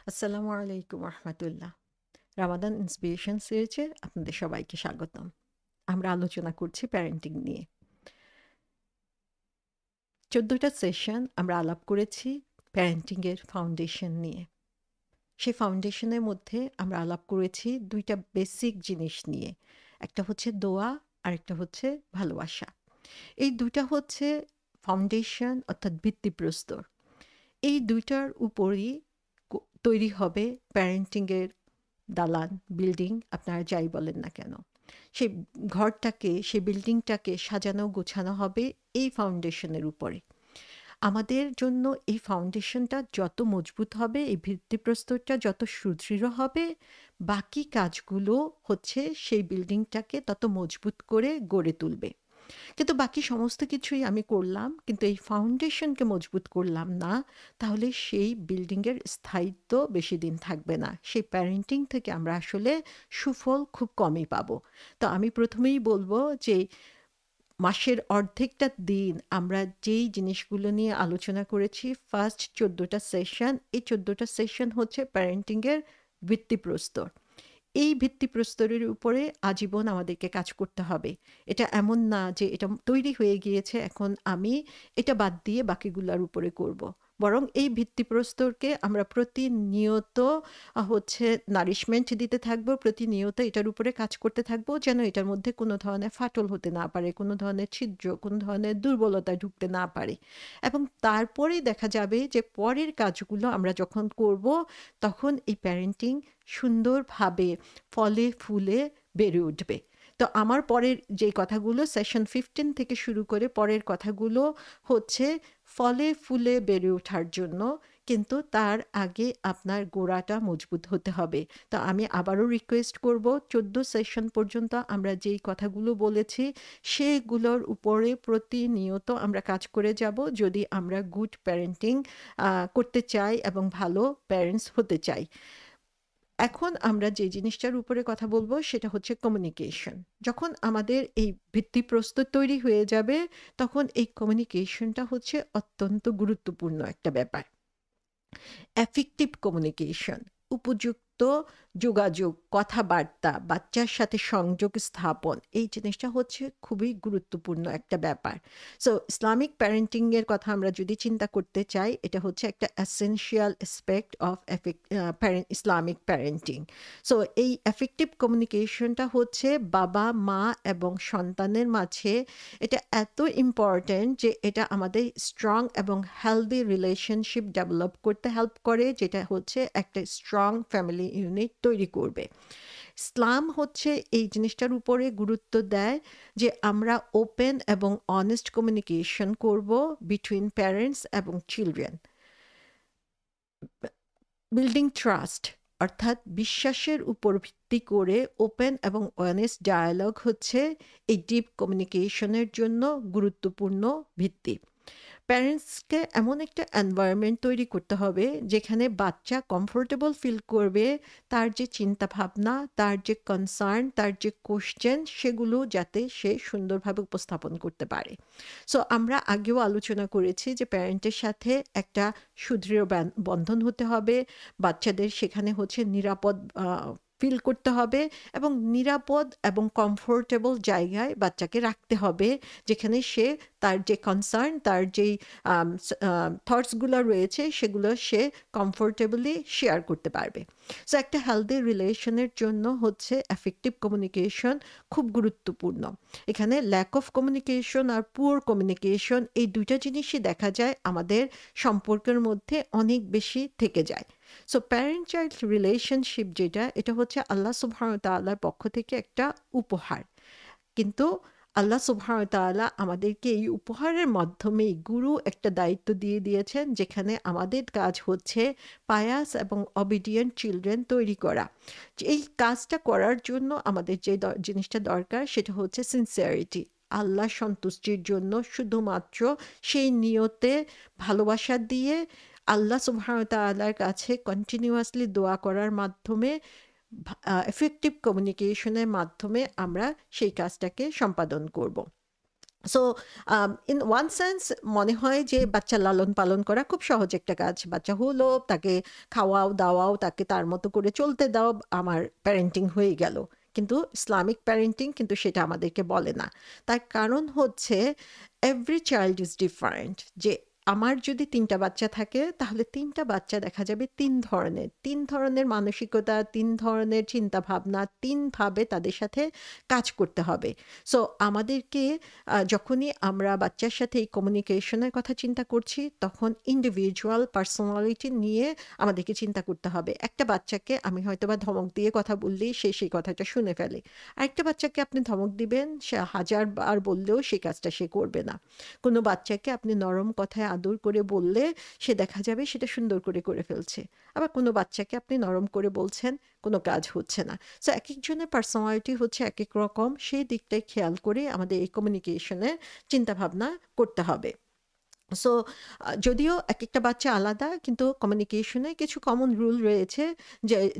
আসসালামু আলাইকুম রহমতুল্লাহ। রামাদান ইন্সপিরেশন সিরিজে আপনাদের সবাইকে স্বাগতম। আমরা আলোচনা করছি প্যারেন্টিং নিয়ে। 14টা সেশন আমরা আলাপ করেছি প্যারেন্টিংয়ের ফাউন্ডেশন নিয়ে। সেই ফাউন্ডেশনের মধ্যে আমরা আলাপ করেছি দুইটা বেসিক জিনিস নিয়ে। একটা হচ্ছে দোয়া, আর একটা হচ্ছে ভালোবাসা। এই দুইটা হচ্ছে ফাউন্ডেশন অর্থাৎ ভিত্তিপ্রস্তর। এই দুইটার উপরই তৈরি হবে প্যারেন্টিংয়ের দালান, বিল্ডিং, আপনারা যাই বলেন না কেন। সেই ঘরটাকে, সেই বিল্ডিংটাকে সাজানো গোছানো হবে এই ফাউন্ডেশনের উপরে। আমাদের জন্য এই ফাউন্ডেশনটা যত মজবুত হবে, এই ভিত্তিপ্রস্তরটা যত সুদৃঢ় হবে, বাকি কাজগুলো হচ্ছে সেই বিল্ডিংটাকে তত মজবুত করে গড়ে তুলবে। কিন্তু বাকি সমস্ত কিছুই আমি করলাম, কিন্তু এই ফাউন্ডেশনকে মজবুত করলাম না, তাহলে সেই বিল্ডিংয়ের স্থায়িত্ব বেশি দিন থাকবে না। সেই প্যারেন্টিং থেকে আমরা আসলে সুফল খুব কমই পাবো। তো আমি প্রথমেই বলবো যে মাসের অর্ধেকটা দিন আমরা যেই জিনিসগুলো নিয়ে আলোচনা করেছি, ফার্স্ট 14টা সেশন, এই 14টা সেশন হচ্ছে প্যারেন্টিংয়ের ভিত্তিপ্রস্তর। এই ভিত্তিপ্রস্তরের উপরে আজীবন আমাদেরকে কাজ করতে হবে। এটা এমন না যে এটা তৈরি হয়ে গিয়েছে, এখন আমি এটা বাদ দিয়ে বাকিগুলোর উপরে করব। বরং এই ভিত্তিপ্রস্তরকে আমরা প্রতিনিয়ত হচ্ছে নারিশমেন্ট দিতে থাকবো, প্রতিনিয়ত এটার উপরে কাজ করতে থাকবো, যেন এটার মধ্যে কোনো ধরনের ফাটল হতে না পারে, কোনো ধরনের ছিদ্র, কোনো ধরনের দুর্বলতা ঢুকতে না পারে। এবং তারপরেই দেখা যাবে যে পরের কাজগুলো আমরা যখন করব, তখন এই প্যারেন্টিং সুন্দরভাবে ফলে ফুলে বেড়ে উঠবে। তো আমার পরের যে কথাগুলো সেশন 15 থেকে শুরু করে পরের কথাগুলো হচ্ছে ফলে ফুলে বেড়ে ওঠার জন্য, কিন্তু তার আগে আপনার গোড়াটা মজবুত হতে হবে। তো আমি আবারও রিকোয়েস্ট করব, 14 সেশন পর্যন্ত আমরা যেই কথাগুলো বলেছি সেগুলোর উপরে প্রতিনিয়ত আমরা কাজ করে যাব, যদি আমরা গুড প্যারেন্টিং করতে চাই এবং ভালো প্যারেন্টস হতে চাই। এখন আমরা যে জিনিসটার উপরে কথা বলবো সেটা হচ্ছে কমিউনিকেশন। যখন আমাদের এই ভিত্তিপ্রস্তর তৈরি হয়ে যাবে, তখন এই কমিউনিকেশনটা হচ্ছে অত্যন্ত গুরুত্বপূর্ণ একটা ব্যাপার। এফেক্টিভ কমিউনিকেশন, উপযুক্ত যোগাযোগ, কথাবার্তা, বাচ্চার সাথে সংযোগ স্থাপন, এই জিনিসটা হচ্ছে খুবই গুরুত্বপূর্ণ একটা ব্যাপার। সো ইসলামিক প্যারেন্টিংয়ের কথা আমরা যদি চিন্তা করতে চাই, এটা হচ্ছে একটা essential aspect of Islamic parenting. So এই এফেক্টিভ কমিউনিকেশনটা হচ্ছে বাবা মা এবং সন্তানের মাঝে, এটা এত ইম্পর্ট্যান্ট যে এটা আমাদের স্ট্রং এবং হেলদি রিলেশনশিপ ডেভেলপ করতে হেল্প করে, যেটা হচ্ছে একটা স্ট্রং ফ্যামিলি ইউনিট তৈরি করবে। ইসলাম হচ্ছে এই জিনিসটার উপরে গুরুত্ব দেয় যে আমরা ওপেন এবং অনেস্ট কমিউনিকেশন করব বিটুইন প্যারেন্টস এবং চিলড্রেন। বিল্ডিং ট্রাস্ট অর্থাৎ বিশ্বাসের উপর ভিত্তি করে ওপেন এবং অনেস্ট ডায়ালগ হচ্ছে এই ডিপ কমিউনিকেশনের জন্য গুরুত্বপূর্ণ ভিত্তি। প্যারেন্টসকে এমন একটা এনভায়রনমেন্ট তৈরি করতে হবে যেখানে বাচ্চা কমফোর্টেবল ফিল করবে, তার যে চিন্তা ভাবনা, তার যে কনসার্ন, তার যে কোশ্চেন, সেগুলো যাতে সে সুন্দরভাবে উপস্থাপন করতে পারে। সো আমরা আগেও আলোচনা করেছি যে প্যারেন্টের সাথে একটা সুদৃঢ় বন্ধন হতে হবে, বাচ্চাদের সেখানে হচ্ছে নিরাপদ ফিল করতে হবে, এবং নিরাপদ এবং কমফোর্টেবল জায়গায় বাচ্চাকে রাখতে হবে, যেখানে সে তার যে কনসার্ন, তার যেই থটসগুলো রয়েছে সেগুলো সে কমফোর্টেবলি শেয়ার করতে পারবে। সো একটা হেলদি রিলেশনের জন্য হচ্ছে এফেক্টিভ কমিউনিকেশন খুব গুরুত্বপূর্ণ। এখানে ল্যাক অফ কমিউনিকেশন আর পুয়ার কমিউনিকেশন, এই দুইটা জিনিসই দেখা যায় আমাদের সম্পর্কের মধ্যে অনেক বেশি থেকে যায়। সো প্যারেন্ট চাইল্ড রিলেশনশিপ যেটা, এটা হচ্ছে আল্লাহ সুবহানাহু ওয়া তাআলার পক্ষ থেকে একটা উপহার। কিন্তু আল্লাহ সুবহানাহু ওয়া তাআলা আমাদেরকে এই উপহারের মাধ্যমেই গুরু একটা দায়িত্ব দিয়ে দিয়েছেন, যেখানে আমাদের কাজ হচ্ছে পায়াস এবং অবিডিয়েন্ট চিলড্রেন তৈরি করা। এই কাজটা করার জন্য আমাদের যে জিনিসটা দরকার সেটা হচ্ছে সিনসিয়ারিটি। আল্লাহ সন্তুষ্টির জন্য শুধুমাত্র সেই নিয়তে ভালোবাসা দিয়ে আল্লাহ সুবহানাহু ওয়া তাআলার কাছে কন্টিনিউয়াসলি দোয়া করার মাধ্যমে, এফেক্টিভ কমিউনিকেশনের মাধ্যমে আমরা সেই কাজটাকে সম্পাদন করব। সো ইন ওয়ান সেন্স মনে হয় যে বাচ্চা লালন পালন করা খুব সহজ একটা কাজ। বাচ্চা হলো, তাকে খাওয়াও দাওয়াও, তাকে তার মতো করে চলতে দাও, আমার প্যারেন্টিং হয়ে গেল। কিন্তু ইসলামিক প্যারেন্টিং কিন্তু সেটা আমাদেরকে বলে না। তার কারণ হচ্ছে এভরি চাইল্ড ইজ ডিফারেন্ট। যে আমার যদি ৩টা বাচ্চা থাকে তাহলে ৩টা বাচ্চা দেখা যাবে ৩ ধরনের মানসিকতা, ৩ ধরনের চিন্তাভাবনা, ৩ ভাবে তাদের সাথে কাজ করতে হবে। সো আমাদেরকে যখনই আমরা বাচ্চার সাথে এই কমিউনিকেশনের কথা চিন্তা করছি, তখন ইন্ডিভিজুয়াল পার্সোনালিটি নিয়ে আমাদেরকে চিন্তা করতে হবে। একটা বাচ্চাকে আমি হয়তোবা ধমক দিয়ে কথা বললেই সে সেই কথাটা শুনে ফেলে। আরেকটা বাচ্চাকে আপনি ধমক দিবেন, সে ১০০০ বার বললেও সেই কাজটা সে করবে না। কোনো বাচ্চাকে আপনি নরম কথায় আদর করে বললে সে দেখা যাবে সেটা সুন্দর করে করে ফেলছে। আবার কোনো বাচ্চাকে আপনি নরম করে বলছেন, কোনো কাজ হচ্ছে না। সো একেকজনের পার্সোনালিটি হচ্ছে একেক রকম। সেই দিকটাই খেয়াল করে আমাদের এই কমিউনিকেশনের চিন্তাভাবনা করতে হবে। সো যদিও একেকটা বাচ্চা আলাদা, কিন্তু কমিউনিকেশনে কিছু কমন রুল রয়েছে,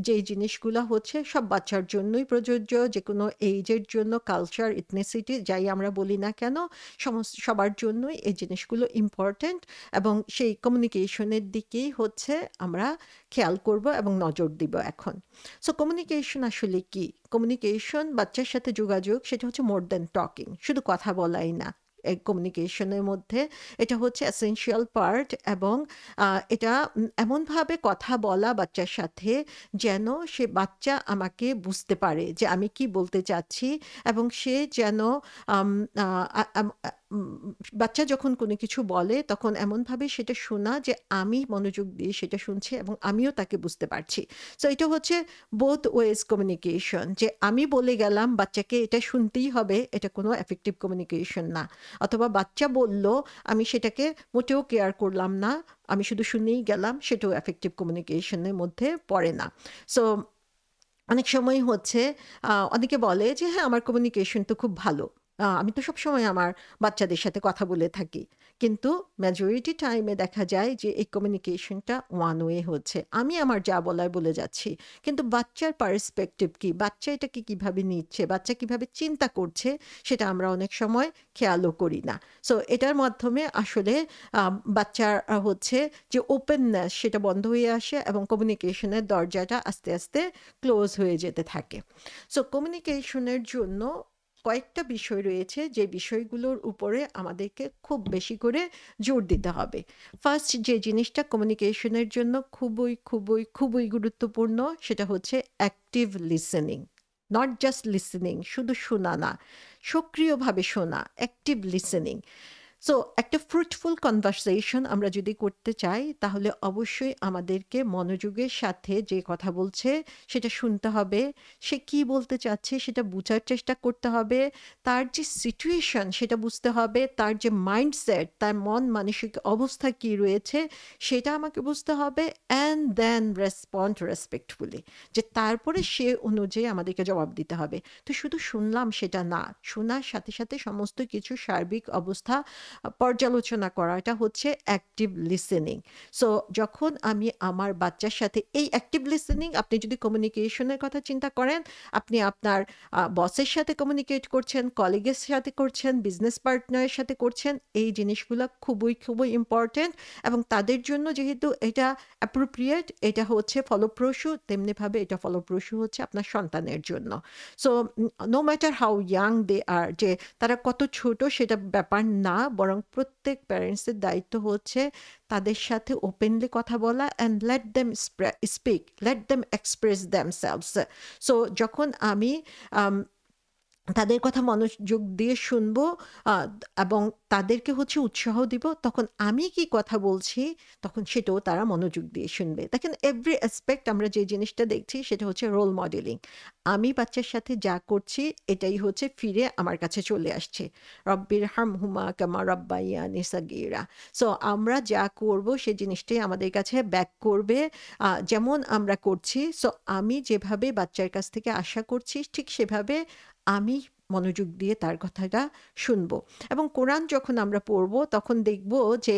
যেই জিনিসগুলা হচ্ছে সব বাচ্চার জন্যই প্রযোজ্য। যেকোনো এইজের জন্য, কালচার, এথনিসিটি যাই আমরা বলি না কেন, সবার জন্যই এই জিনিসগুলো ইম্পর্ট্যান্ট, এবং সেই কমিউনিকেশনের দিকেই হচ্ছে আমরা খেয়াল করব এবং নজর দিব এখন। সো কমিউনিকেশন আসলে কি? কমিউনিকেশন, বাচ্চার সাথে যোগাযোগ, সেটা হচ্ছে মোর দ্যান টকিং। শুধু কথা বলাই না। এই কমিউনিকেশনের মধ্যে এটা হচ্ছে এসেনশিয়াল পার্ট, এবং এটা এমনভাবে কথা বলা বাচ্চার সাথে যেন সে বাচ্চা আমাকে বুঝতে পারে যে আমি কি বলতে চাচ্ছি, এবং সে যেন আম, আ, আ- আম, আ, উম, বাচ্চা যখন কোনো কিছু বলে তখন এমনভাবে সেটা শোনা যে আমি মনোযোগ দিয়ে সেটা শুনছি এবং আমিও তাকে বুঝতে পারছি। সো এটা হচ্ছে বোথ ওয়েজ কমিউনিকেশন। যে আমি বলে গেলাম, বাচ্চাকে এটা শুনতেই হবে, এটা কোনো এফেক্টিভ কমিউনিকেশন না। অথবা বাচ্চা বলল, আমি সেটাকে মোটেও কেয়ার করলাম না, আমি শুধু শুনেই গেলাম, সেটাও এফেক্টিভ কমিউনিকেশনের মধ্যে পড়ে না। সো অনেক সময় হচ্ছে অনেকে বলে যে হ্যাঁ, আমার কমিউনিকেশন তো খুব ভালো, আমি তো সবসময় আমার বাচ্চাদের সাথে কথা বলে থাকি। কিন্তু মেজরিটি টাইমে দেখা যায় যে এই কমিউনিকেশনটা ওয়ান ওয়ে হচ্ছে, আমি আমার যা বলার বলে যাচ্ছি, কিন্তু বাচ্চার পার্সপেক্টিভ কি, বাচ্চা এটাকে কিভাবে নিচ্ছে, বাচ্চা কিভাবে চিন্তা করছে, সেটা আমরা অনেক সময় খেয়ালও করি না। সো এটার মাধ্যমে আসলে বাচ্চার হচ্ছে যে ওপেননেস, সেটা বন্ধ হয়ে আসে এবং কমিউনিকেশনের দরজাটা আস্তে আস্তে ক্লোজ হয়ে যেতে থাকে। সো কমিউনিকেশনের জন্য কয়েকটা বিষয় রয়েছে, যে বিষয়গুলোর উপরে আমাদেরকে খুব বেশি করে জোর দিতে হবে। ফার্স্ট যে জিনিসটা কমিউনিকেশনের জন্য খুবই খুবই খুবই গুরুত্বপূর্ণ, সেটা হচ্ছে active listening. Not just listening, শুধু শোনা না, সক্রিয়ভাবে শোনা, অ্যাক্টিভ লিসেনিং। সো একটা ফ্রুটফুল কনভারসেশন আমরা যদি করতে চাই, তাহলে অবশ্যই আমাদেরকে মনোযোগের সাথে যে কথা বলছে সেটা শুনতে হবে, সে কি বলতে চাচ্ছে সেটা বোঝার চেষ্টা করতে হবে, তার যে সিচুয়েশন সেটা বুঝতে হবে, তার যে মাইন্ডসেট, তার মন মানসিক অবস্থা কি রয়েছে সেটা আমাকে বুঝতে হবে, অ্যান্ড দেন রেসপন্ড রেসপেক্টফুলি। যে তারপরে সে অনুযায়ী আমাদেরকে জবাব দিতে হবে। তো শুধু শুনলাম সেটা না, শোনার সাথে সাথে সমস্ত কিছু সার্বিক অবস্থা পর্যালোচনা করা, এটা হচ্ছে অ্যাক্টিভ লিসেনিং। সো যখন আমি আমার বাচ্চার সাথে এই অ্যাক্টিভ লিসেনিং, আপনি যদি কমিউনিকেশনের কথা চিন্তা করেন, আপনি আপনার বসের সাথে কমিউনিকেট করছেন, কলিগের সাথে করছেন, বিজনেস পার্টনারের সাথে করছেন, এই জিনিসগুলো খুবই খুবই ইম্পর্টেন্ট, এবং তাদের জন্য যেহেতু এটা অ্যাপ্রোপ্রিয়েট, এটা হচ্ছে ফলপ্রসূ, তেমনিভাবে এটা ফলপ্রসূ হচ্ছে আপনার সন্তানের জন্য। So no matter how young they are, যে তারা কত ছোট সেটা ব্যাপার না, বরং প্রত্যেক প্যারেন্টসের দায়িত্ব হচ্ছে তাদের সাথে ওপেনলি কথা বলা, and let them speak, let them express themselves. So যখন আমি আম, তাদের কথা মনোযোগ দিয়ে শুনবো, আহ, এবং তাদেরকে হচ্ছে উৎসাহ দিব, তখন আমি কি কথা বলছি তখন সেটাও তারা মনোযোগ দিয়ে শুনবে। দেখেন, এভরি অ্যাসপেক্ট আমরা যে জিনিসটা দেখছি সেটা হচ্ছে রোল মডেলিং। আমি বাচ্চার সাথে যা করছি এটাই হচ্ছে ফিরে আমার কাছে চলে আসছে। রব্বির হামহুমা কামা রব্বাইয়ানি সাগীরা। সো আমরা যা করব সেই জিনিসটাই আমাদের কাছে ব্যাক করবে, যেমন আমরা করছি। সো আমি যেভাবে বাচ্চার কাছ থেকে আশা করছি ঠিক সেভাবে আমি মনোযোগ দিয়ে তার কথাটা শুনবো। এবং কোরআন যখন আমরা পড়ব তখন দেখব যে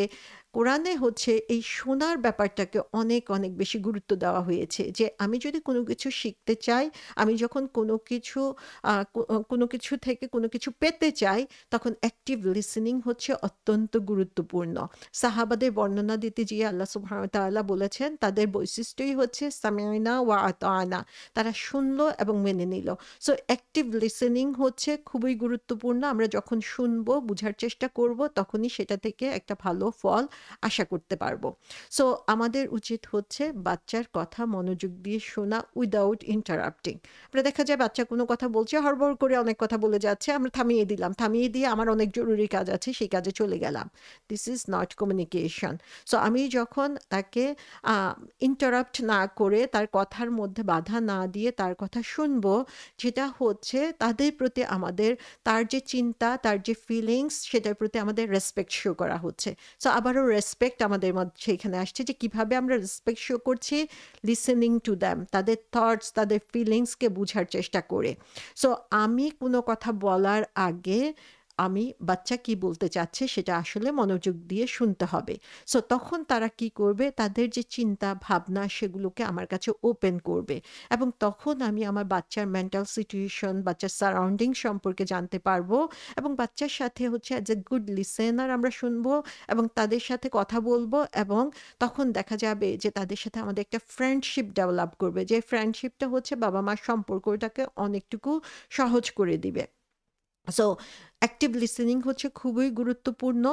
কোরআনে হচ্ছে এই শোনার ব্যাপারটাকে অনেক, অনেক বেশি গুরুত্ব দেওয়া হয়েছে। যে আমি যদি কোনো কিছু শিখতে চাই, আমি যখন কোনো কিছু কোনো কিছু থেকে কোনো কিছু পেতে চাই, তখন অ্যাক্টিভ লিসেনিং হচ্ছে অত্যন্ত গুরুত্বপূর্ণ। সাহাবাদের বর্ণনা দিতে যেয়ে আল্লাহ সুবহানাহু ওয়া তাআলা বলেছেন, তাদের বৈশিষ্ট্যই হচ্ছে সামি'না ওয়া আতা'না। তারা শুনল এবং মেনে নিল। সো অ্যাক্টিভ লিসেনিং হচ্ছে খুবই গুরুত্বপূর্ণ। আমরা যখন শুনবো, বুঝার চেষ্টা করব, তখনই সেটা থেকে একটা ভালো ফল আশা করতে পারবো। সো আমাদের উচিত হচ্ছে বাচ্চার কথা মনোযোগ দিয়ে শোনা উইদাউট ইন্টারাপ্টিং। আমরা দেখা যায় বাচ্চা কোনো কথা বলছে, হড়বড় করে অনেক কথা বলে যাচ্ছে, আমরা থামিয়ে দিলাম। থামিয়ে দিয়ে আমার অনেক জরুরি কাজ আছে, সেই কাজে চলে গেলাম। This is not communication. So আমি যখন তাকে আ ইন্টারাপ্ট না করে, তার কথার মধ্যে বাধা না দিয়ে তার কথা শুনবো, যেটা হচ্ছে তাদের প্রতি আমাদের, তার যে চিন্তা, তার যে ফিলিংস, সেটার প্রতি আমাদের রেসপেক্ট শো করা হচ্ছে। সো আবারও রেসপেক্ট আমাদের মধ্যে এখানে আসছে, যে কিভাবে আমরা রেসপেক্ট শো করছি, লিসেনিং টু দ্যাম, তাদের থটস, তাদের ফিলিংসকে বুঝার চেষ্টা করে। সো আমি কোনো কথা বলার আগে আমি বাচ্চা কি বলতে চাচ্ছে সেটা আসলে মনোযোগ দিয়ে শুনতে হবে। সো তখন তারা কি করবে, তাদের যে চিন্তা ভাবনা সেগুলোকে আমার কাছে ওপেন করবে, এবং তখন আমি আমার বাচ্চার মেন্টাল সিচুয়েশন, বাচ্চার সারাউন্ডিং সম্পর্কে জানতে পারবো, এবং বাচ্চার সাথে হচ্ছে অ্যাজ এ গুড লিসেনার আমরা শুনবো এবং তাদের সাথে কথা বলবো, এবং তখন দেখা যাবে যে তাদের সাথে আমাদের একটা ফ্রেন্ডশিপ ডেভেলপ করবে, যে ফ্রেন্ডশিপটা হচ্ছে বাবা মার সম্পর্কটাকে অনেকটুকু সহজ করে দিবে। সো অ্যাক্টিভ লিসেনিং হচ্ছে খুবই গুরুত্বপূর্ণ।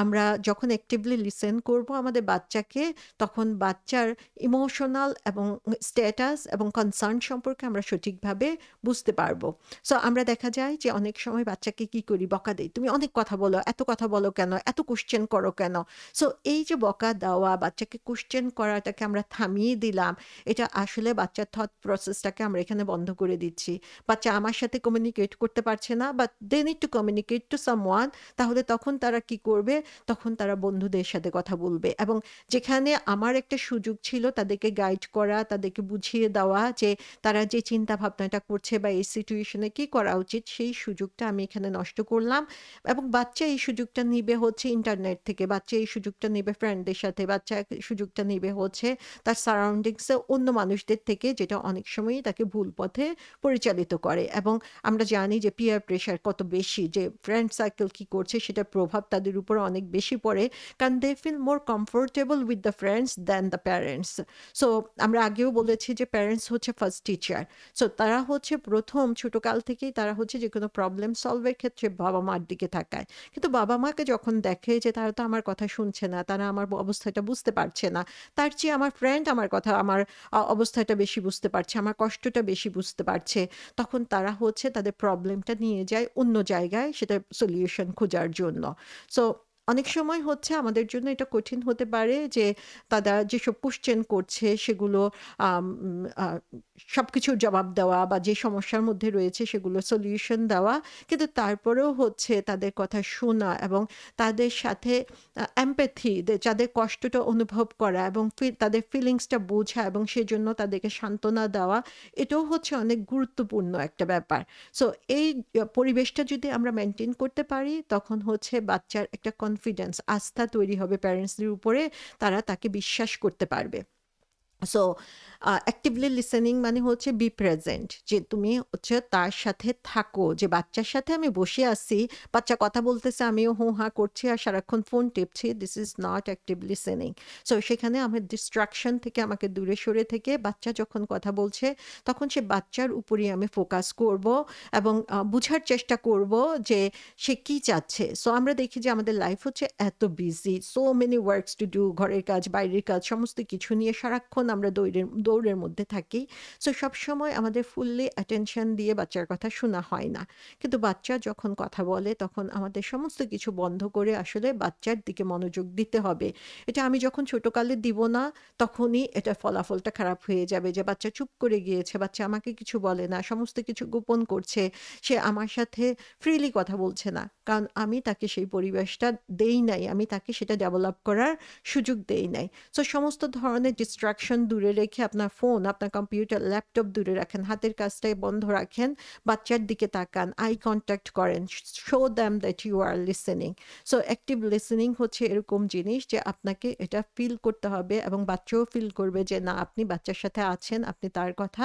আমরা যখন অ্যাক্টিভলি লিসেন করব আমাদের বাচ্চাকে, তখন বাচ্চার ইমোশনাল এবং স্ট্যাটাস এবং কনসার্ন সম্পর্কে আমরা সঠিকভাবে বুঝতে পারবো। সো আমরা দেখা যায় যে অনেক সময় বাচ্চাকে কি করি, বকা দেই, তুমি অনেক কথা বলো, এত কথা বলো কেন, এত কোশ্চেন করো কেন। সো এই যে বকা দেওয়া, বাচ্চাকে কোশ্চেন করাটাকে আমরা থামিয়ে দিলাম, এটা আসলে বাচ্চার থট প্রসেসটাকে আমরা এখানে বন্ধ করে দিচ্ছি। বাচ্চা আমার সাথে কমিউনিকেট করতে পারছে না, but they need to communicate to someone. তাহলে তখন তারা কি করবে, তখন তারা বন্ধুদের সাথে কথা বলবে, এবং যেখানে আমার একটা সুযোগ ছিল তাদেরকে গাইড করা, তাদেরকে বুঝিয়ে দেওয়া যে তারা যে চিন্তা ভাবনাটা করছে বা এই সিচুয়েশনে কি করা উচিত, সেই সুযোগটা আমি এখানে নষ্ট করলাম। এবং বাচ্চা এই সুযোগটা নিবে হচ্ছে ইন্টারনেট থেকে, বাচ্চা এই সুযোগটা নিবে ফ্রেন্ডদের সাথে, বাচ্চা এই সুযোগটা নিবে হচ্ছে তার সারাউন্ডিংসে অন্য মানুষদের থেকে, যেটা অনেক সময়ই তাকে ভুল পথে পরিচালিত করে। এবং আমরা জানি যে পিয়ার প্রেশার কত বেশি, যে ফ্রেন্ড সার্কেল কি করছে সেটার প্রভাব তাদের উপর অনেক বেশি পড়ে, কারণ they feel more comfortable with the friends than the parents. So আমরা আগেও বলেছি যে প্যারেন্টস হচ্ছে ফার্স্ট টিচার। সো তারা হচ্ছে প্রথম ছোটকাল থেকেই তারা হচ্ছে যে কোনো প্রবলেম সলভের ক্ষেত্রে বাবা মার দিকে তাকায়। কিন্তু বাবা মাকে যখন দেখে যে তারা তো আমার কথা শুনছে না, তারা আমার অবস্থাটা বুঝতে পারছে না, তার চেয়ে আমার ফ্রেন্ড আমার কথা, আমার অবস্থাটা বেশি বুঝতে পারছে, আমার কষ্টটা বেশি বুঝতে পারছে, তখন তারা হচ্ছে তাদের প্রবলেমটা নিয়ে যায় অন্য জায়গায় সেটার সলিউশন খোঁজার জন্য। সো অনেক সময় হচ্ছে আমাদের জন্য এটা কঠিন হতে পারে যে তারা যেসব কোশ্চেন করছে সেগুলো আম, আহ, সবকিছুর জবাব দেওয়া বা যে সমস্যার মধ্যে রয়েছে সেগুলো সলিউশন দেওয়া, কিন্তু তারপরেও হচ্ছে তাদের কথা শোনা এবং তাদের সাথে এমপ্যাথি, যাদের কষ্টটা অনুভব করা এবং তাদের ফিলিংসটা বোঝা এবং সেজন্য তাদেরকে সান্ত্বনা দেওয়া, এটাও হচ্ছে অনেক গুরুত্বপূর্ণ একটা ব্যাপার। সো এই পরিবেশটা যদি আমরা মেনটেন করতে পারি, তখন হচ্ছে বাচ্চার একটা কনফিডেন্স, আস্থা তৈরি হবে প্যারেন্টসদের উপরে, তারা তাকে বিশ্বাস করতে পারবে। সো অ্যাক্টিভলি লিসেনিং মানে হচ্ছে বি প্রেজেন্ট, যে তুমি হচ্ছে তার সাথে থাকো, যে বাচ্চার সাথে আমি বসে আছি, বাচ্চা কথা বলতেছে, আমিও হু হা করছি আর সারাক্ষণ ফোন টিপছি, this is not active listening. So সেখানে আমার ডিস্ট্রাকশন থেকে আমাকে দূরে সরে থেকে বাচ্চা যখন কথা বলছে তখন সে বাচ্চার উপরই আমি ফোকাস করব এবং বুঝার চেষ্টা করব যে সে কি চাচ্ছে। সো আমরা দেখি যে আমাদের লাইফ হচ্ছে এত busy, so many works to do, ঘরের কাজ, বাইরের কাজ, সমস্ত কিছু নিয়ে সারাক্ষণ আমরা দৌড়ের মধ্যে থাকি। সো সবসময় আমাদের ফুললি অ্যাটেনশন দিয়ে বাচ্চার কথা শোনা হয় না। কিন্তু বাচ্চা যখন কথা বলে তখন আমাদের সমস্ত কিছু বন্ধ করে আসলে বাচ্চার দিকে মনোযোগ দিতে হবে। এটা আমি যখন ছোটকালে দিব না, তখনই এটা ফলাফলটা খারাপ হয়ে যাবে, যে বাচ্চা চুপ করে গিয়েছে, বাচ্চা আমাকে কিছু বলে না, সমস্ত কিছু গোপন করছে, সে আমার সাথে ফ্রিলি কথা বলছে না, কারণ আমি তাকে সেই পরিবেশটা দেই নাই, আমি তাকে সেটা ডেভেলপ করার সুযোগ দেই নাই। সো সমস্ত ধরনের ডিস্ট্রাকশন নোটিফিকেশন দূরে রেখে আপনার ফোন, আপনার কম্পিউটার, ল্যাপটপ দূরে রাখেন, হাতের কাজটাই বন্ধ রাখেন, বাচ্চার দিকে তাকান, আই কন্ট্যাক্ট করেন, show them that you are listening. So active listening হচ্ছে এরকম জিনিস যে আপনাকে এটা ফিল করতে হবে এবং বাচ্চাও ফিল করবে যে না, আপনি বাচ্চার সাথে আছেন, আপনি তার কথা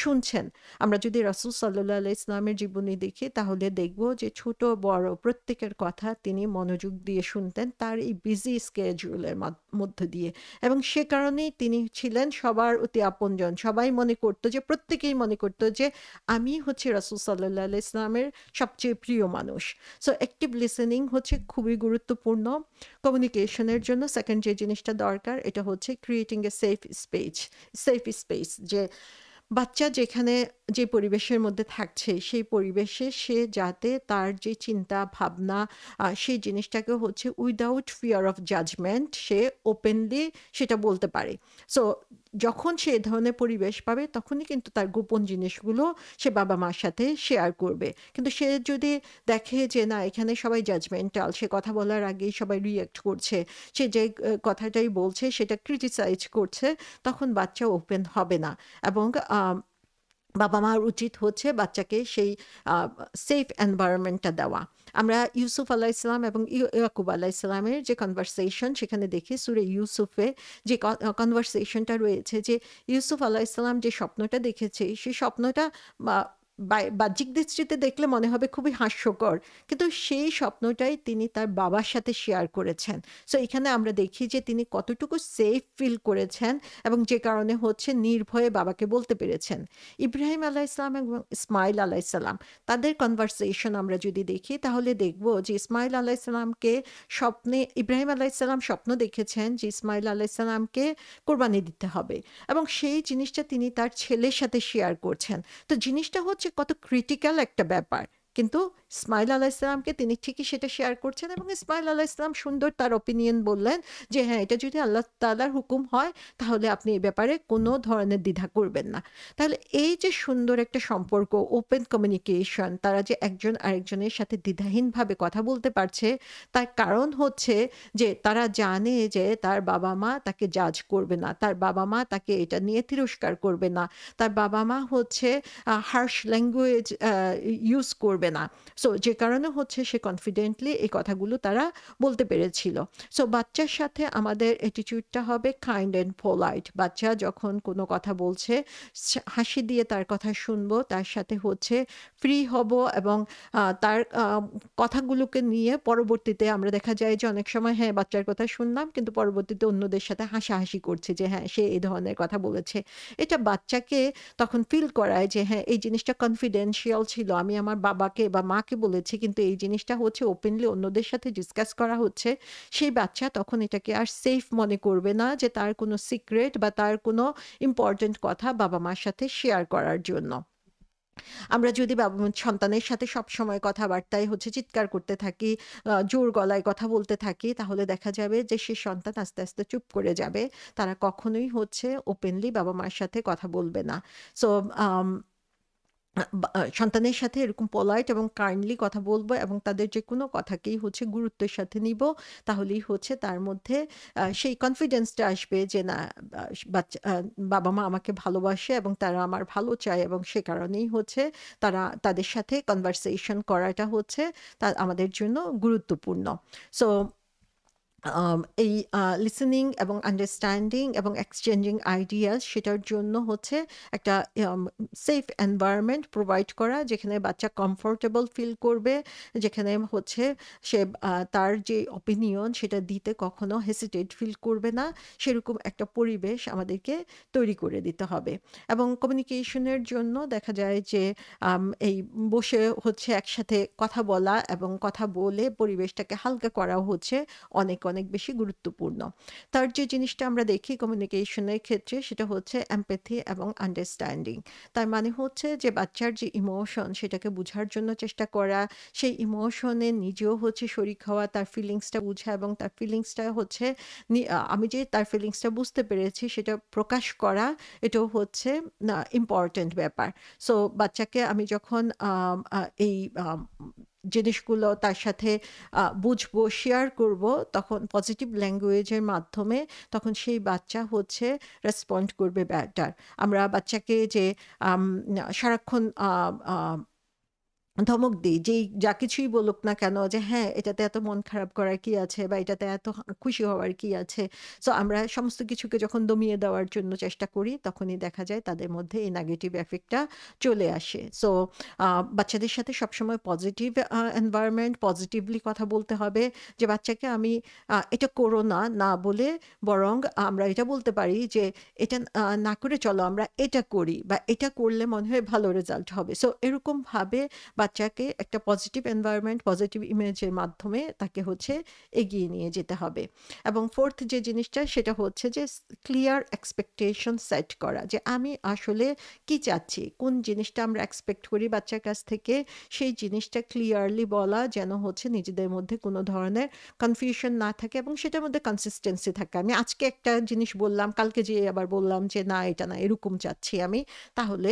শুনছেন। আমরা যদি রাসূল সাল্লাল্লাহু আলাইহি ইসলামের জীবনী দেখি তাহলে দেখব যে ছোট বড় প্রত্যেকের কথা তিনি মনোযোগ দিয়ে শুনতেন তার এই বিজি স্কেডিউলের মধ্য দিয়ে, এবং সে কারণেই তিনি ছিলেন সবার অতি আপনজন। সবাই মনে করতো যে, প্রত্যেকেই মনে করতো যে আমি হচ্ছে রাসূল সাল্লাল্লাহু আলাইহি ইসলামের সবচেয়ে প্রিয় মানুষ। সো অ্যাক্টিভ লিসেনিং হচ্ছে খুবই গুরুত্বপূর্ণ কমিউনিকেশনের জন্য। সেকেন্ড যে জিনিসটা দরকার এটা হচ্ছে ক্রিয়েটিং এ সেফ স্পেস, যে বাচ্চা যেখানে যে পরিবেশের মধ্যে থাকছে সেই পরিবেশে সে যাতে তার যে চিন্তা ভাবনা সেই জিনিসটাকে হচ্ছে উইদাউট ফিয়ার অফ জাজমেন্ট সে ওপেনলি সেটা বলতে পারে। সো যখন সে এ ধরনের পরিবেশ পাবে তখনই কিন্তু তার গোপন জিনিসগুলো সে বাবা মার সাথে শেয়ার করবে। কিন্তু সে যদি দেখে যে না, এখানে সবাই জাজমেন্টাল, সে কথা বলার আগেই সবাই রিঅ্যাক্ট করছে, সে যে কথাটাই বলছে সেটা ক্রিটিসাইজ করছে, তখন বাচ্চা ওপেন হবে না। এবং বাবা-মার উচিত হচ্ছে বাচ্চাকে সেই সেফ এনভায়রনমেন্টটা দেওয়া। আমরা ইউসুফ আলাইহিস সালাম এবং ইয়াকুব আলাইহিস সালামের যে কনভারসেশন সেখানে দেখি সূরা ইউসুফে যে কনভারসেশনটা রয়েছে, যে ইউসুফ আলাইহিস সালাম যে স্বপ্নটা দেখেছে সেই স্বপ্নটা বা বাহ্যিক দৃষ্টিতে দেখলে মনে হবে খুবই হাস্যকর। কিন্তু সেই স্বপ্নটাই তিনি তার বাবার সাথে শেয়ার করেছেন। সো এখানে আমরা দেখি যে তিনি কতটুকু সেফ ফিল করেছেন এবং যে কারণে হচ্ছে নির্ভয়ে বাবাকে বলতে পেরেছেন। ইব্রাহিম আলাইহিস সালাম এবং ইসমাইল আলাইহিস সালাম, তাদের কনভারসেশন আমরা যদি দেখি তাহলে দেখব যে ইসমাইল আলাইহিস সালামকে স্বপ্নে, ইব্রাহিম আলাইহিস সালাম স্বপ্ন দেখেছেন যে ইসমাইল আলাইহিস সালামকে কোরবানি দিতে হবে এবং সেই জিনিসটা তিনি তার ছেলের সাথে শেয়ার করছেন। তো জিনিসটা হচ্ছে কত ক্রিটিক্যাল একটা ব্যাপার। কিন্তু ইসমাইল আলাইহিস সালামকে তিনি ঠিকই সেটা শেয়ার করছেন এবং ইসমাইল আলাইহিস সালাম সুন্দর তার অপিনিয়ন বললেন যে হ্যাঁ, এটা যদি আল্লাহ তাআলার হুকুম হয় তাহলে আপনি এই ব্যাপারে কোনো ধরনের দ্বিধা করবেন না। তাহলে এই যে সুন্দর একটা সম্পর্ক, ওপেন কমিউনিকেশন, তারা যে একজন আরেকজনের সাথে দ্বিধাহীনভাবে কথা বলতে পারছে, তার কারণ হচ্ছে যে তারা জানে যে তার বাবা-মা তাকে জাজ করবে না। তার বাবা-মা তাকে এটা নিয়ে তিরস্কার করবে না। তার বাবা-মা হচ্ছে হার্শ ল্যাঙ্গুয়েজ ইউজ করবে না। সো যে কারণে হচ্ছে সে কনফিডেন্টলি এই কথাগুলো তারা বলতে পেরেছিল। সো বাচ্চার সাথে আমাদের অ্যাটিটিউডটা হবে কাইন্ড অ্যান্ড পোলাইট। বাচ্চা যখন কোনো কথা বলছে হাসি দিয়ে তার কথা শুনবো, তার সাথে হচ্ছে ফ্রি হব এবং তার কথাগুলোকে নিয়ে পরবর্তীতে আমরা দেখা যায় যে অনেক সময় হ্যাঁ, বাচ্চার কথা শুনলাম কিন্তু পরবর্তীতে অন্যদের সাথে হাসাহাসি করছে যে হ্যাঁ, সে এই ধরনের কথা বলেছে। এটা বাচ্চাকে তখন ফিল করায় যে হ্যাঁ, এই জিনিসটা কনফিডেন্সিয়াল ছিল। আমি আমার বাবাকে বা মাকে বলেছি কিন্তু এই জিনিসটা হচ্ছে ওপেনলি অন্যদের সাথে ডিসকাস করা হচ্ছে। সেই বাচ্চা তখন এটাকে আর সেফ মনে করবে না যে তার কোনো সিক্রেট বা তার কোনো ইম্পোর্টেন্ট কথা বাবা-মার সাথে শেয়ার করার জন্য। আমরা যদি সন্তানের সাথে সবসময় কথাবার্তায় হচ্ছে চিৎকার করতে থাকি, জোর গলায় কথা বলতে থাকি, তাহলে দেখা যাবে যে সে সন্তান আস্তে, আস্তে চুপ করে যাবে। তারা কখনোই হচ্ছে ওপেনলি বাবা-মার সাথে কথা বলবে না। সো আম সন্তানের সাথে এরকম পোলাইট এবং কাইন্ডলি কথা বলবো এবং তাদের যেকোনো কথাকেই হচ্ছে গুরুত্বের সাথে নিব। তাহলেই হচ্ছে তার মধ্যে সেই কনফিডেন্সটা আসবে যে না, বাচ্চা বাবা-মা আমাকে ভালোবাসে এবং তারা আমার ভালো চায় এবং সে কারণেই হচ্ছে তারা তাদের সাথে কনভারসেশন করাটা হচ্ছে আমাদের জন্য গুরুত্বপূর্ণ। সো এই লিসেনিং এবং আন্ডারস্ট্যান্ডিং এবং এক্সচেঞ্জিং আইডিয়াস সেটার জন্য হচ্ছে একটা সেফ এনভায়রনমেন্ট প্রোভাইড করা, যেখানে বাচ্চা কমফোর্টেবল ফিল করবে, যেখানে হচ্ছে সে তার যে অপিনিয়ন সেটা দিতে কখনো হেসিটেট ফিল করবে না, সেরকম একটা পরিবেশ আমাদেরকে তৈরি করে দিতে হবে। এবং কমিউনিকেশনের জন্য দেখা যায় যে এই বসে হচ্ছে একসাথে কথা বলা এবং কথা বলে পরিবেশটাকে হালকা করাও হচ্ছে অনেক অনেক বেশি গুরুত্বপূর্ণ। তার যে জিনিসটা আমরা দেখি কমিউনিকেশনের ক্ষেত্রে সেটা হচ্ছে এমপ্যাথি এবং আন্ডারস্ট্যান্ডিং। তার মানে হচ্ছে যে বাচ্চার যে ইমোশন সেটাকে বুঝার জন্য চেষ্টা করা, সেই ইমোশনে নিজেও হচ্ছে শরিক হওয়া, তার ফিলিংসটা বুঝা এবং তার ফিলিংসটা হচ্ছে আমি যে তার ফিলিংসটা বুঝতে পেরেছি সেটা প্রকাশ করা, এটাও হচ্ছে ইম্পর্টেন্ট ব্যাপার। সো বাচ্চাকে আমি যখন এই জিনিসগুলো তার সাথে বুঝবো, শেয়ার করব, তখন পজিটিভ ল্যাঙ্গুয়েজের মাধ্যমে তখন সেই বাচ্চা হচ্ছে রেসপন্ড করবে বেটার। আমরা বাচ্চাকে যে আম সারাক্ষণ ধমক দিই, যেই যা কিছুই বলুক না কেন, যে হ্যাঁ, এটাতে এত মন খারাপ করার কি আছে বা এটাতে এত খুশি হওয়ার কি আছে? সো আমরা সমস্ত কিছুকে যখন দমিয়ে দেওয়ার জন্য চেষ্টা করি, তখনই দেখা যায় তাদের মধ্যে এই নেগেটিভ এফেক্টটা চলে আসে। সো বাচ্চাদের সাথে সবসময় পজিটিভ এনভায়রনমেন্ট, পজিটিভলি কথা বলতে হবে, যে বাচ্চাকে আমি এটা করো না, না বলে বরং আমরা এটা বলতে পারি যে এটা না করে চলো আমরা এটা করি, বা এটা করলে মনে হয় ভালো রেজাল্ট হবে। সো এরকমভাবে বাচ্চাকে একটা পজিটিভ এনভায়রনমেন্ট, পজিটিভ ইমেজের মাধ্যমে তাকে হচ্ছে এগিয়ে নিয়ে যেতে হবে। এবং ফোর্থ যে জিনিসটা, সেটা হচ্ছে যে ক্লিয়ার এক্সপেকটেশন সেট করা, যে আমি আসলে কি চাচ্ছি, কোন জিনিসটা আমরা এক্সপেক্ট করি বাচ্চার কাছ থেকে, সেই জিনিসটা ক্লিয়ারলি বলা, যেন হচ্ছে নিজেদের মধ্যে কোনো ধরনের কনফিউশন না থাকে এবং সেটার মধ্যে কনসিস্টেন্সি থাকে। আমি আজকে একটা জিনিস বললাম, কালকে যেয়ে আবার বললাম যে না, এটা না, এরকম চাচ্ছি আমি, তাহলে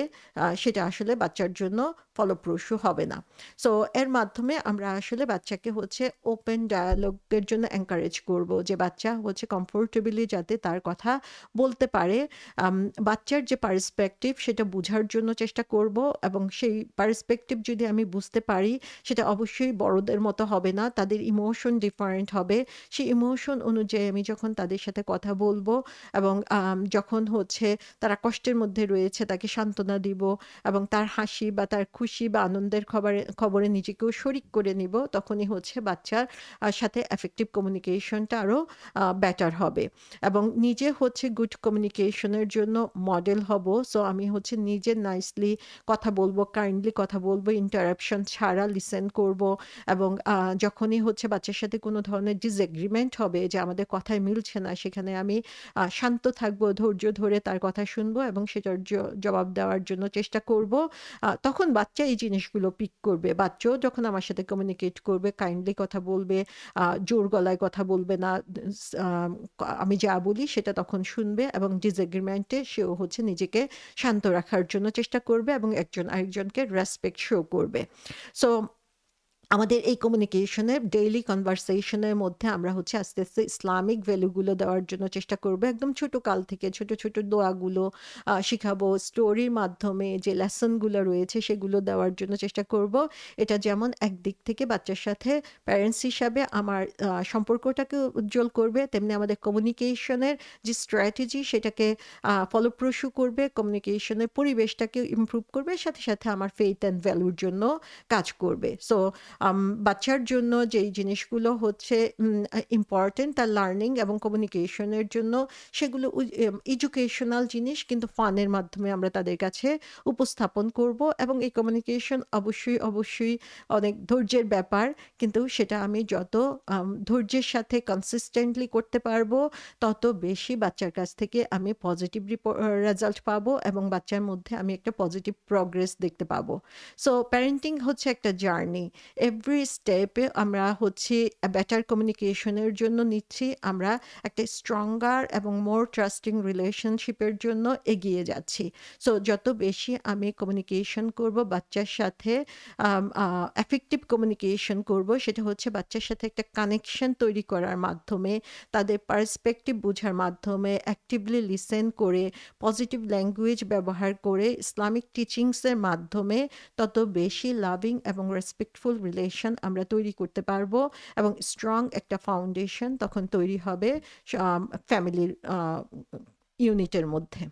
সেটা আসলে বাচ্চার জন্য ফলপ্রসূ হবে না। সো এর মাধ্যমে আমরা আসলে বাচ্চাকে হচ্ছে ওপেন ডায়ালগের জন্য এনকারেজ করব, যে বাচ্চা হচ্ছে কমফোর্টেবলি যাতে তার কথা বলতে পারে। বাচ্চার যে পার্সপেক্টিভ, সেটা বোঝার জন্য চেষ্টা করব, এবং সেই পার্সপেক্টিভ যদি আমি বুঝতে পারি, সেটা অবশ্যই বড়দের মতো হবে না, তাদের ইমোশন ডিফারেন্ট হবে। সেই ইমোশন অনুযায়ী আমি যখন তাদের সাথে কথা বলবো, এবং যখন হচ্ছে তারা কষ্টের মধ্যে রয়েছে, তাকে সান্ত্বনা দিব, এবং তার হাসি বা তার খুশি বা আনন্দের খবরে নিজেকেও শরিক করে নিব, তখনই হচ্ছে বাচ্চার সাথে এফেক্টিভ কমিউনিকেশনটা আরও বেটার হবে। এবং নিজে হচ্ছে গুড কমিউনিকেশনের জন্য মডেল হব। সো আমি হচ্ছে নিজে নাইসলি কথা বলবো, কাইন্ডলি কথা বলবো, ইন্টারাপশন ছাড়া লিসেন করব। এবং যখনই হচ্ছে বাচ্চার সাথে কোনো ধরনের ডিসএগ্রিমেন্ট হবে, যে আমাদের কথায় মিলছে না, সেখানে আমি শান্ত থাকবো, ধৈর্য ধরে তার কথা শুনবো এবং সেটার জবাব দেওয়ার জন্য চেষ্টা করব। তখন বাচ্চা এই জিনিসগুলো পিক করবে। বাচ্চাও যখন আমার সাথে কমিউনিকেট করবে, কাইন্ডলি কথা বলবে, জোর গলায় কথা বলবে না, আমি যা বলি সেটা তখন শুনবে, এবং ডিসএগ্রিমেন্টে সেও হচ্ছে নিজেকে শান্ত রাখার জন্য চেষ্টা করবে এবং একজন আরেকজনকে রেসপেক্ট শো করবে। সো আমাদের এই কমিউনিকেশনের ডেইলি কনভারসেশনের মধ্যে আমরা হচ্ছে আস্তে আস্তে ইসলামিক ভ্যালুগুলো দেওয়ার জন্য চেষ্টা করবো। একদম ছোট কাল থেকে ছোট ছোট দোয়াগুলো শিখাবো, স্টোরির মাধ্যমে যে লেসনগুলো রয়েছে সেগুলো দেওয়ার জন্য চেষ্টা করব। এটা যেমন একদিক থেকে বাচ্চার সাথে প্যারেন্টস হিসাবে আমার সম্পর্কটাকে উজ্জ্বল করবে, তেমনি আমাদের কমিউনিকেশনের যে স্ট্র্যাটেজি সেটাকে ফলপ্রসূ করবে, কমিউনিকেশনের পরিবেশটাকে ইমপ্রুভ করবে, সাথে সাথে আমার ফেইথ অ্যান্ড ভ্যালুর জন্য কাজ করবে। সো বাচ্চার জন্য যেই জিনিসগুলো হচ্ছে ইম্পর্টেন্ট, তার লার্নিং এবং কমিউনিকেশনের জন্য, সেগুলো এডুকেশনাল জিনিস, কিন্তু ফানের মাধ্যমে আমরা তাদের কাছে উপস্থাপন করব। এবং এই কমিউনিকেশন অবশ্যই অবশ্যই অনেক ধৈর্যের ব্যাপার, কিন্তু সেটা আমি যত ধৈর্যের সাথে কনসিস্টেন্টলি করতে পারবো, তত বেশি বাচ্চার কাছ থেকে আমি পজিটিভ রেজাল্ট পাবো, এবং বাচ্চার মধ্যে আমি একটা পজিটিভ প্রগ্রেস দেখতে পাবো। সো প্যারেন্টিং হচ্ছে একটা জার্নি। এভরি স্টেপে আমরা হচ্ছে বেটার কমিউনিকেশনের জন্য নিচ্ছি, আমরা একটা স্ট্রঙ্গার এবং মোর ট্রাস্টিং রিলেশনশিপের জন্য এগিয়ে যাচ্ছি। সো যত বেশি আমি কমিউনিকেশন করব বাচ্চার সাথে, এফেক্টিভ কমিউনিকেশন করব, সেটা হচ্ছে বাচ্চার সাথে একটা কানেকশন তৈরি করার মাধ্যমে, তাদের পার্সপেক্টিভ বোঝার মাধ্যমে, অ্যাক্টিভলি লিসেন করে, পজিটিভ ল্যাঙ্গুয়েজ ব্যবহার করে, ইসলামিক টিচিংসের মাধ্যমে, তত বেশি লাভিং এবং রেসপেক্টফুল রিলেশন আমরা তৈরি করতে পারবো, এবং স্ট্রং একটা ফাউন্ডেশন তখন তৈরি হবে ফ্যামিলির ইউনিটের মধ্যে।